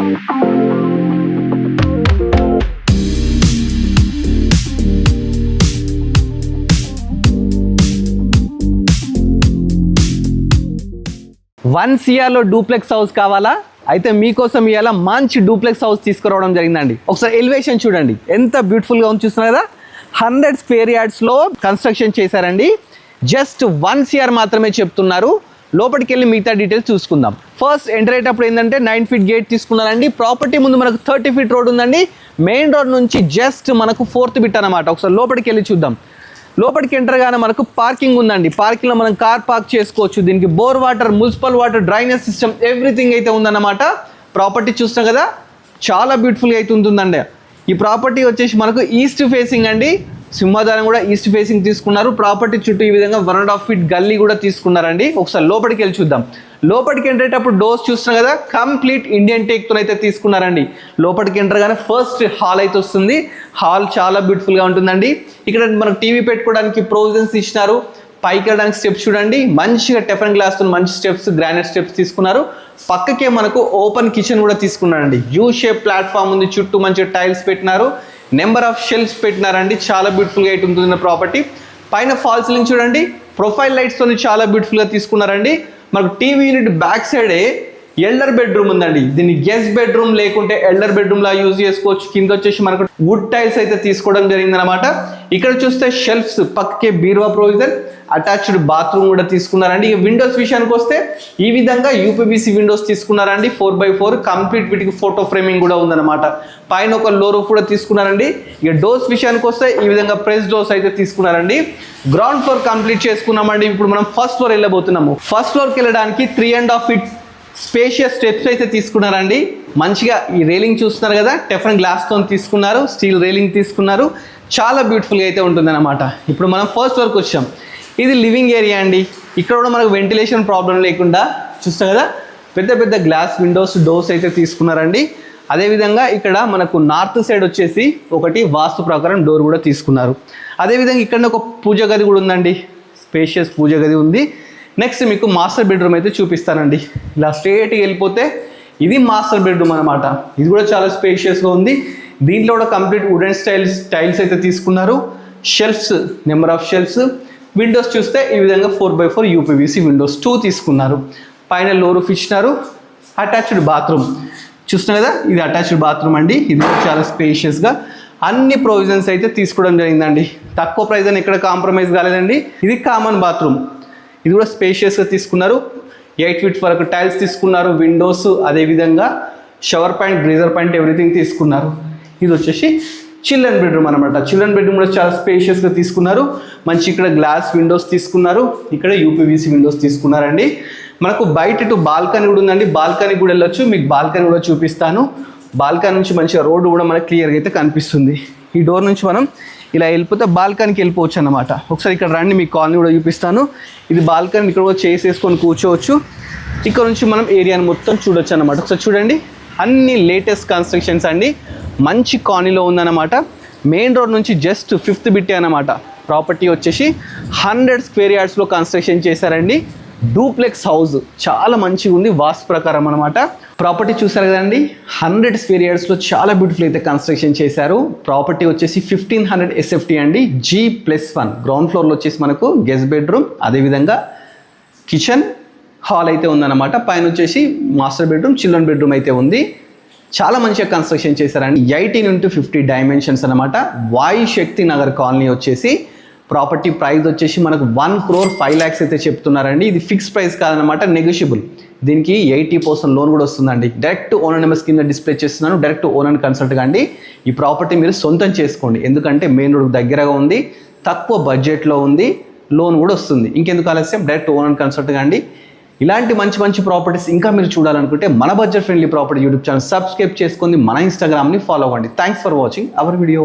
CR duplex house కావాలా? అయితే మీకోసం ఇవాళ మంచి డూప్లెక్స్ హౌస్ తీసుకురావడం జరిగిందండి. ఒకసారి ఎలివేషన్ చూడండి, ఎంత బ్యూటిఫుల్గా ఉంది చూస్తున్నారు కదా. 100 స్క్వేర్ యార్డ్స్లో కన్స్ట్రక్షన్ చేశారండి. జస్ట్ 1 CR మాత్రమే చెప్తున్నారు. లోపలికి వెళ్ళి మిగతా డీటెయిల్స్ చూసుకుందాం. ఫస్ట్ ఎంటర్ అయ్యేటప్పుడు ఏంటంటే 9 feet గేట్ తీసుకున్నారండి. ప్రాపర్టీ ముందు మనకు 30 feet రోడ్ ఉందండి. మెయిన్ రోడ్ నుంచి జస్ట్ మనకు 4th బిట్ అనమాట. ఒకసారి లోపలికి వెళ్ళి చూద్దాం. లోపలికి ఎంటర్ గానే మనకు పార్కింగ్ ఉందండి. పార్కింగ్లో మనం కార్ పార్క్ చేసుకోవచ్చు. దీనికి bore water, municipal water, drainage system everything అయితే ఉందన్నమాట. ప్రాపర్టీ చూస్తాం కదా, చాలా బ్యూటిఫుల్గా అయితే ఉంటుందండి. ఈ ప్రాపర్టీ వచ్చేసి మనకు ఈస్ట్ ఫేసింగ్ అండి. సింహాద్వారం కూడా ఈస్ట్ ఫేసింగ్ తీసుకున్నారు. ప్రాపర్టీ చుట్టూ ఈ విధంగా 1.5 feet గల్లీ కూడా తీసుకున్నారండి. ఒకసారి లోపలికి వెళ్ళి చూద్దాం. లోపలికి ఎంటరేటప్పుడు డోర్స్ చూస్తున్నాం కదా, కంప్లీట్ ఇండియన్ టేక్తో అయితే తీసుకున్నారండి. లోపలికి ఎంటర్ గానే ఫస్ట్ హాల్ అయితే వస్తుంది. హాల్ చాలా బ్యూటిఫుల్గా ఉంటుందండి. ఇక్కడ మనకు టీవీ పెట్టుకోవడానికి ప్రొవిజన్స్ ఇచ్చినారు. పైకి వెళ్ళడానికి స్టెప్స్ చూడండి, మంచిగా టెఫన్ గ్లాస్తో మంచి స్టెప్స్, గ్రానైట్ స్టెప్స్ తీసుకున్నారు. పక్కకే మనకు ఓపెన్ కిచెన్ కూడా తీసుకున్నారండి. యూ షేప్ ప్లాట్ఫామ్ ఉంది, చుట్టూ మంచిగా టైల్స్ పెట్టినారు. నెంబర్ ఆఫ్ షెల్ఫ్స్ పెట్టినారండి. చాలా బ్యూటిఫుల్గా అయితే ఉంటుంది ప్రాపర్టీ. పైన ఫాల్ సీలింగ్ చూడండి, ప్రొఫైల్ లైట్స్తో చాలా బ్యూటిఫుల్గా తీసుకున్నారండి. మనకు టీవీ యూనిట్ బ్యాక్ సైడే ఎల్డర్ బెడ్రూమ్ ఉందండి. దీన్ని గెస్ట్ బెడ్రూమ్ లేకుంటే ఎల్డర్ బెడ్రూమ్ లా యూజ్ చేసుకోవచ్చు. కింద వచ్చేసి మనకు వుడ్ టైల్స్ అయితే తీసుకోవడం జరిగిందనమాట. ఇక్కడ చూస్తే షెల్ఫ్స్, పక్కకే బీరువా ప్రొవిజన్, అటాచ్డ్ బాత్రూమ్ కూడా తీసుకున్నారండి. విండోస్ విషయానికి వస్తే ఈ విధంగా యూపీవీసీ విండోస్ తీసుకున్నారండి. 4x4 కంప్లీట్ వీటికి ఫోటో ఫ్రేమింగ్ కూడా ఉందన్నమాట. పైన ఒక లో రూఫ్ కూడా తీసుకున్నారండి. ఇక డోర్స్ విషయానికి వస్తే ఈ విధంగా ప్రెస్ డోర్స్ అయితే తీసుకున్నారండి. గ్రౌండ్ ఫ్లోర్ కంప్లీట్ చేసుకున్నామండి. ఇప్పుడు మనం ఫస్ట్ ఫ్లోర్ వెళ్ళబోతున్నాము. ఫస్ట్ ఫ్లోర్కి వెళ్ళడానికి 3.5 feet స్పేషియస్ స్టెప్స్ అయితే తీసుకున్నారండి. మంచిగా ఈ రైలింగ్ చూస్తున్నారు కదా, టెఫన్ గ్లాస్తో తీసుకున్నారు, స్టీల్ రైలింగ్ తీసుకున్నారు. చాలా బ్యూటిఫుల్గా అయితే ఉంటుందన్నమాట. ఇప్పుడు మనం ఫస్ట్ ఫ్లోర్కి వచ్చాం. ఇది లివింగ్ ఏరియా అండి. ఇక్కడ కూడా మనకు వెంటిలేషన్ ప్రాబ్లం లేకుండా చూస్తాం కదా, పెద్ద పెద్ద గ్లాస్ విండోస్, డోర్స్ అయితే తీసుకున్నారండి. అదేవిధంగా ఇక్కడ మనకు నార్త్ సైడ్ వచ్చేసి ఒకటి వాస్తు ప్రకారం డోర్ కూడా తీసుకున్నారు. అదేవిధంగా ఇక్కడ ఒక పూజ గది కూడా ఉందండి. స్పేషియస్ పూజ గది ఉంది. నెక్స్ట్ మీకు మాస్టర్ బెడ్రూమ్ అయితే చూపిస్తానండి. ఇలా స్ట్రేట్గా వెళ్ళిపోతే ఇది మాస్టర్ బెడ్రూమ్ అనమాట. ఇది కూడా చాలా స్పేషియస్గా ఉంది. దీంట్లో కూడా కంప్లీట్ వుడెన్ టైల్స్ అయితే తీసుకున్నారు. Shelves, number of shelves. Windows చూస్తే ఈ విధంగా 4x4 యూపీవీసీ విండోస్ 2 తీసుకున్నారు. పైన లో రూఫ్ ఇచ్చినారు. అటాచ్డ్ బాత్రూమ్ చూస్తున్నారు కదా, ఇది అటాచ్డ్ బాత్రూమ్ అండి. ఇది కూడా చాలా స్పేషియస్గా అన్ని ప్రొవిజన్స్ అయితే తీసుకోవడం జరిగిందండి. తక్కువ ప్రైస్ అని ఎక్కడ కాంప్రమైజ్ కాలేదండి. ఇది కామన్ బాత్రూమ్. ఇది కూడా స్పేషియస్గా తీసుకున్నారు. 8 feet వరకు టైల్స్ తీసుకున్నారు. విండోస్, అదేవిధంగా shower point, greaser point everything తీసుకున్నారు. ఇది వచ్చేసి చిల్డ్రన్ బెడ్రూమ్ అనమాట. చిల్డ్రన్ బెడ్రూమ్ కూడా చాలా స్పేషియస్గా తీసుకున్నారు. మంచి ఇక్కడ గ్లాస్ విండోస్ తీసుకున్నారు. ఇక్కడ యూపీవీసీ విండోస్ తీసుకున్నారండి. మనకు బయట ఇటు బాల్కనీ కూడా ఉందండి. బాల్కనీ కూడా వెళ్ళొచ్చు, మీకు బాల్కనీ కూడా చూపిస్తాను. బాల్కనీ నుంచి మంచిగా రోడ్డు కూడా మనకు క్లియర్గా అయితే కనిపిస్తుంది. ఈ డోర్ నుంచి మనం ఇలా వెళ్ళిపోతే బాల్కనీకి వెళ్ళిపోవచ్చు అన్నమాట. ఒకసారి ఇక్కడ రండి, మీకు కాలనీ కూడా చూపిస్తాను. ఇది బాల్కనీ, ఇక్కడ కూడా చేసేసుకొని కూర్చోవచ్చు. ఇక్కడ నుంచి మనం ఏరియాని మొత్తం చూడొచ్చు అన్నమాట. ఒకసారి చూడండి, అన్ని లేటెస్ట్ కన్స్ట్రక్షన్స్ అండి. మంచి కాలనీలో ఉందన్నమాట. మెయిన్ రోడ్ నుంచి జస్ట్ 5th బిట్టే అన్నమాట. ప్రాపర్టీ వచ్చేసి 100 స్క్వేర్ యార్డ్స్లో కన్స్ట్రక్షన్ చేశారండి. డూప్లెక్స్ హౌస్ చాలా మంచిగా ఉంది వాస్తు ప్రకారం అనమాట. ప్రాపర్టీ చూసారు కదండి, 100 స్క్వేర్ యార్డ్స్లో చాలా బ్యూటిఫుల్ అయితే కన్స్ట్రక్షన్ చేశారు. ప్రాపర్టీ వచ్చేసి 1500 SFT అండి. G+1 గ్రౌండ్ ఫ్లోర్లో వచ్చేసి మనకు గెస్ట్ బెడ్రూమ్, అదేవిధంగా కిచెన్, హాల్ అయితే ఉందన్నమాట. పైన వచ్చేసి మాస్టర్ బెడ్రూమ్, చిల్డ్రన్ బెడ్రూమ్ అయితే ఉంది. చాలా మంచిగా కన్స్ట్రక్షన్ చేశారండి. 18x50 డైమెన్షన్స్ అనమాట. వాయు శక్తి నగర్ కాలనీ వచ్చేసి ప్రాపర్టీ ప్రైస్ వచ్చేసి మనకు 1,05 lakhs అయితే చెప్తున్నారండి. ఇది ఫిక్స్ ప్రైస్ కాదనమాట, నెగోషియబుల్. దీనికి 80% లోన్ కూడా వస్తుందండి. డైరెక్ట్ ఓనర్ నెంబర్స్ కింద డిస్ప్లే చేస్తున్నాను. డైరెక్ట్ ఓనర్ కన్సల్ట్ కండి. ఈ ప్రాపర్టీ మీరు సొంతం చేసుకోండి, ఎందుకంటే మెయిన్ రోడ్ దగ్గరగా ఉంది, తక్కువ బడ్జెట్లో ఉంది, లోన్ కూడా వస్తుంది. ఇంకెందుకు ఆలస్యం, డైరెక్ట్ ఓనర్ కన్సల్ట్ కండి. ఇలాంటి మంచి మంచి ప్రాపర్టీస్ ఇంకా మీరు చూడాలనుకుంటే మన budget friendly property YouTube channel subscribe చేసుకొని మన ఇన్స్టాగ్రామ్ని ఫాలో అవ్వండి. Thanks for watching our video.